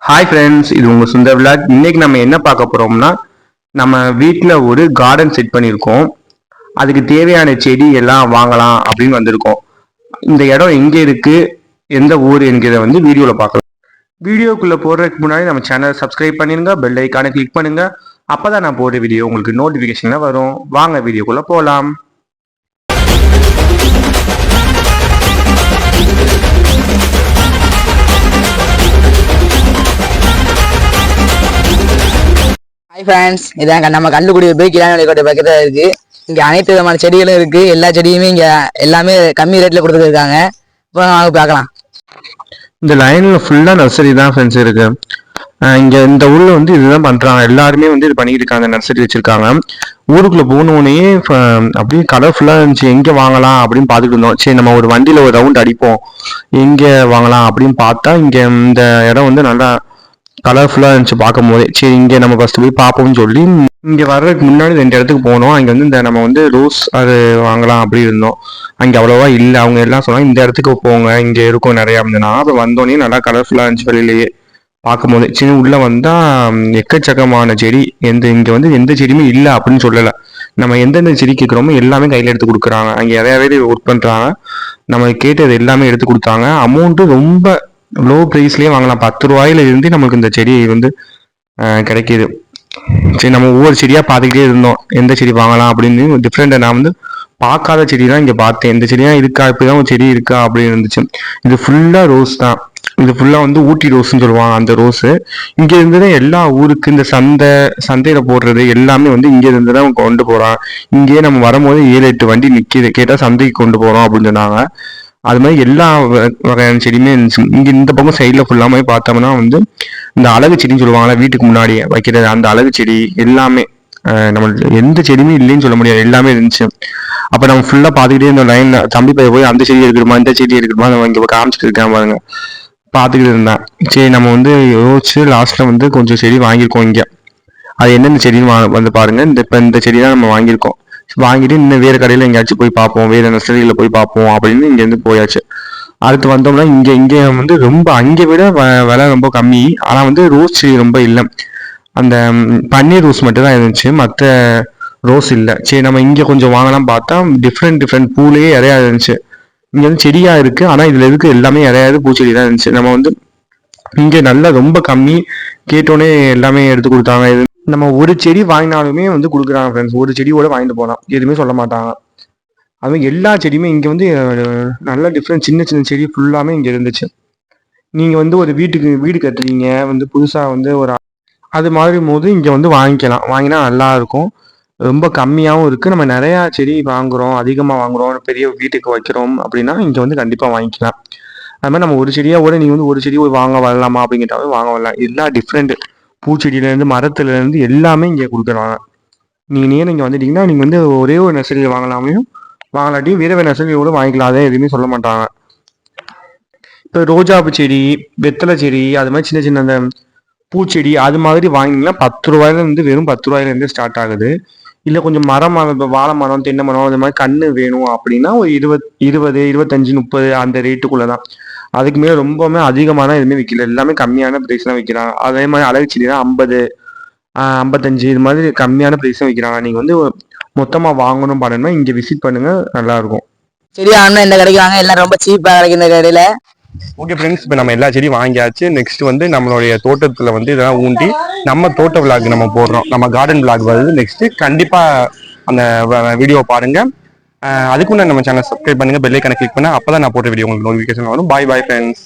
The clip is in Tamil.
ஹாய் ஃப்ரெண்ட்ஸ், இது உங்கள் சுந்தர் விலாக். இன்னைக்கு நம்ம என்ன பார்க்க போகிறோம்னா, நம்ம வீட்டில் ஒரு கார்டன் செட் பண்ணியிருக்கோம். அதுக்கு தேவையான செடி எல்லாம் வாங்கலாம் அப்படின்னு வந்திருக்கோம். இந்த இடம் எங்கே இருக்குது, எந்த ஊர் என்கிறத வந்து வீடியோவில் பார்க்கலாம். வீடியோக்குள்ளே போடுறதுக்கு முன்னாடி நம்ம சேனலை சப்ஸ்கிரைப் பண்ணிடுங்க, பெல் ஐக்கானை கிளிக் பண்ணுங்கள். அப்போ தான் நான் போடுற வீடியோ உங்களுக்கு நோட்டிஃபிகேஷனில் வரும். வாங்க வீடியோக்குள்ளே போகலாம். ஹாய் ஃப்ரெண்ட்ஸ், இதான் நம்ம கண்டுக்குடி போய் கிளானி கோட்டை பக்கத்தில் இருக்குது. இங்கே அனைத்து விதமான செடிகளும் இருக்குது. எல்லா செடியுமே இங்கே எல்லாமே கம்மி ரேட்டில் கொடுத்துருக்காங்க. இப்போ வாங்க பார்க்கலாம். இந்த லைனில் ஃபுல்லாக நர்சரி தான் ஃப்ரெண்ட்ஸ் இருக்குது. இங்கே இந்த ஊரில் வந்து இதுதான் பண்ணுறாங்க. எல்லாருமே வந்து இது பண்ணிட்டு இருக்காங்க, நர்சரி வச்சுருக்காங்க. ஊருக்குள்ளே போனோடனே அப்படியே கலர்ஃபுல்லாக இருந்துச்சு. எங்கே வாங்கலாம் அப்படின்னு பார்த்துட்டு இருந்தோம். சரி, நம்ம ஒரு வண்டியில் ஒரு ரவுண்ட் அடிப்போம், எங்கே வாங்கலாம் அப்படின்னு பார்த்தா இங்கே இந்த இடம் வந்து நல்லா கலர்ஃபுல்லாக இருந்துச்சு பார்க்கும் போதே. சரி, இங்கே நம்ம ஃபஸ்ட்டு போய் பார்ப்போம்னு சொல்லி இங்கே வர்றதுக்கு முன்னாடி 2 இடத்துக்கு போனோம். அங்கே வந்து இந்த நம்ம வந்து ரோஸ் அது வாங்கலாம் அப்படி இருந்தோம். அங்கே அவ்வளோவா இல்லை. அவங்க எல்லாம் சொன்னாங்க இந்த இடத்துக்கு போங்க, இங்கே இருக்கும் நிறையா இருந்ததுனா. அப்போ வந்தோடனே நல்லா கலர்ஃபுல்லாக இருந்துச்சு வெளியிலேயே பார்க்கும் போது. சின்ன உள்ளே வந்தால் எக்கச்சக்கமான செடி. இங்கே வந்து எந்த செடியுமே இல்லை அப்படின்னு சொல்லலை. நம்ம எந்தெந்த செடி கேட்குறோமோ எல்லாமே கையில் எடுத்து கொடுக்குறாங்க. அங்கே நிறையாவே ஒர்க் பண்ணுறாங்க. நம்ம கேட்டது எல்லாமே எடுத்து கொடுத்தாங்க. அமௌண்ட்டு ரொம்ப லோ ப்ரைஸ்லேயே வாங்கலாம். 10 ரூபாயில இருந்து நமக்கு இந்த செடி வந்து கிடைக்கிது. சரி, நம்ம ஒவ்வொரு செடியாக பார்த்துக்கிட்டே இருந்தோம், எந்த செடி வாங்கலாம் அப்படின்னு. டிஃப்ரெண்ட்டாக நான் வந்து பார்க்காத செடி தான் இங்கே பார்த்தேன். இந்த செடியாக இருக்கா, இப்போ தான் ஒரு செடி இருக்கா அப்படின்னு இருந்துச்சு. இது ஃபுல்லாக ரோஸ் தான். இது ஃபுல்லாக வந்து ஊட்டி ரோஸ்ன்னு சொல்லுவாங்க. அந்த ரோஸு இங்கே இருந்து தான் எல்லா ஊருக்கு இந்த சந்தையில் போடுறது எல்லாமே வந்து இங்கே இருந்து தான் கொண்டு போகிறான். இங்கேயே நம்ம வரும்போது 7-8 வண்டி நிற்கிது. கேட்டால் சந்தைக்கு கொண்டு போகிறோம் அப்படின்னு சொன்னாங்க. அது மாதிரி எல்லா வகையான செடியுமே இருந்துச்சு. இங்கே இந்த பக்கம் சைடில் ஃபுல்லாமே பார்த்தோம்னா வந்து இந்த அழகு செடின்னு சொல்லுவாங்களா, வீட்டுக்கு முன்னாடி வைக்கிறது, அந்த அழகு செடி எல்லாமே நம்ம எந்த செடியுமே இல்லைன்னு சொல்ல முடியாது, எல்லாமே இருந்துச்சு. அப்போ நம்ம ஃபுல்லாக பார்த்துக்கிட்டே இந்த லைனில் தம்பி பைய போய் அந்த செடி எடுக்கணுமா இந்த செடி எடுக்கணுமா நம்ம இங்கே காமிச்சிட்டு இருக்கேன் பாருங்க, பார்த்துக்கிட்டு இருந்தேன். சரி, நம்ம வந்து யோசிச்சு லாஸ்ட்டில் வந்து கொஞ்சம் செடி வாங்கியிருக்கோம் இங்கே. அது என்னென்ன செடின்னு வந்து பாருங்கள். இந்த செடி தான் நம்ம வாங்கியிருக்கோம். வாங்கிட்டு இன்னும் வேறு கடையில் எங்கேயாச்சும் போய் பார்ப்போம், வேறு நர்சரியில் போய் பார்ப்போம் அப்படின்னு இங்கேருந்து போயாச்சு. அடுத்து வந்தோம்னா இங்கே வந்து ரொம்ப அங்கே விட விலை ரொம்ப கம்மி. ஆனால் வந்து ரோஸ் செடி ரொம்ப இல்லை. அந்த பன்னீர் ரோஸ் மட்டும் தான் இருந்துச்சு, மற்ற ரோஸ் இல்லை. சரி, நம்ம இங்கே கொஞ்சம் வாங்கலாம் பார்த்தா டிஃப்ரெண்ட் பூலேயே நிறையா இருந்துச்சு. இங்கே வந்து செடியாக இருக்குது, ஆனால் இதில் இருக்க எல்லாமே நிறையாது பூச்செடி தான் இருந்துச்சு. நம்ம வந்து இங்கே நல்லா ரொம்ப கம்மி, கேட்டோன்னே எல்லாமே எடுத்து கொடுத்தாங்க. இது நம்ம ஒரு செடி வாங்கினாலுமே வந்து கொடுக்குறாங்க ஃப்ரெண்ட்ஸ். ஒரு செடியோட வாங்கிட்டு போகலாம், எதுவுமே சொல்ல மாட்டாங்க. அதுமாதிரி எல்லா செடியுமே இங்கே வந்து நல்ல டிஃப்ரெண்ட் சின்ன சின்ன செடி ஃபுல்லாமே இங்கே இருந்துச்சு. நீங்கள் வந்து ஒரு வீடு கட்டுறீங்க வந்து புதுசாக வந்து ஒரு அது மாதிரி போது இங்கே வந்து வாங்கிக்கலாம். வாங்கினா நல்லா இருக்கும், ரொம்ப கம்மியாகவும் இருக்குது. நம்ம நிறையா செடி வாங்குகிறோம், அதிகமாக வாங்குகிறோம், பெரிய வீட்டுக்கு வைக்கிறோம் அப்படின்னா இங்கே வந்து கண்டிப்பாக வாங்கிக்கலாம். அது மாதிரி நம்ம ஒரு செடியாக நீங்கள் வந்து ஒரு செடி வாங்க வரலாமா அப்படிங்கிட்டாவே வாங்க வரலாம். எல்லா டிஃப்ரெண்ட் பூச்செடியிலேருந்து மரத்துலேருந்து எல்லாமே இங்கே கொடுக்குறாங்க. நீங்கள் இங்கே வந்துட்டீங்கன்னா நீங்கள் வந்து ஒரே ஒரு நர்சரியில் வாங்கலாமையும் வாங்கலாட்டியும் வேறு நர்சரியோடு வாங்கிக்கலாம். அதே எதுவுமே சொல்ல மாட்டாங்க. இப்போ ரோஜாப்பு செடி, வெத்தலை செடி, அது மாதிரி சின்ன சின்ன அந்த பூச்செடி அது மாதிரி வாங்கினீங்கன்னா 10 ரூபாயிலேருந்து வெறும் 10 ரூபாயிலேருந்து ஸ்டார்ட் ஆகுது. இல்லை கொஞ்சம் மரம், இப்போ வாழை மரம், தென்னை மரம் அது மாதிரி கன்று வேணும் அப்படின்னா ஒரு 20, 25, 30 அந்த ரேட்டுக்குள்ளே தான். அதுக்கு மேலே ரொம்பவுமே அதிகமான எதுவுமே விற்கல, எல்லாமே கம்மியான ப்ரைஸ் தான் விற்கிறாங்க. அதே மாதிரி அழகு செடி தான் 50, 55 இது மாதிரி கம்மியான ப்ரைஸ் தான் விற்கிறாங்க. நீங்கள் வந்து மொத்தமாக வாங்கணும் பண்ணணும்னா இங்கே விசிட் பண்ணுங்கள், நல்லாயிருக்கும். சரி, ஆனால் இந்த கடைக்கு வாங்க, எல்லாம் ரொம்ப சீப்பாக கிடைக்கும் இந்த கடையில். ஓகே ஃப்ரெண்ட்ஸ், இப்போ நம்ம எல்லா செடியும் வாங்கியாச்சு. நெக்ஸ்ட் வந்து நம்மளுடைய தோட்டத்தில் வந்து இதெல்லாம் ஊண்டி நம்ம தோட்ட விளாக் நம்ம போடுறோம், நம்ம கார்டன் விளாக் வருது. நெக்ஸ்ட் கண்டிப்பாக அந்த வீடியோ பாருங்கள். அதுக்கு முன்னாடி நம்ம சேனல் சப்ஸ்கிரைப் பண்ணுங்கள், பெல் ஐக்கானை கிளிக் பண்ணால் அப்போ தான் நான் போட்ட வீடியோ உங்களுக்கு நோட்டிஃபிகேஷன் வரும். Bye friends.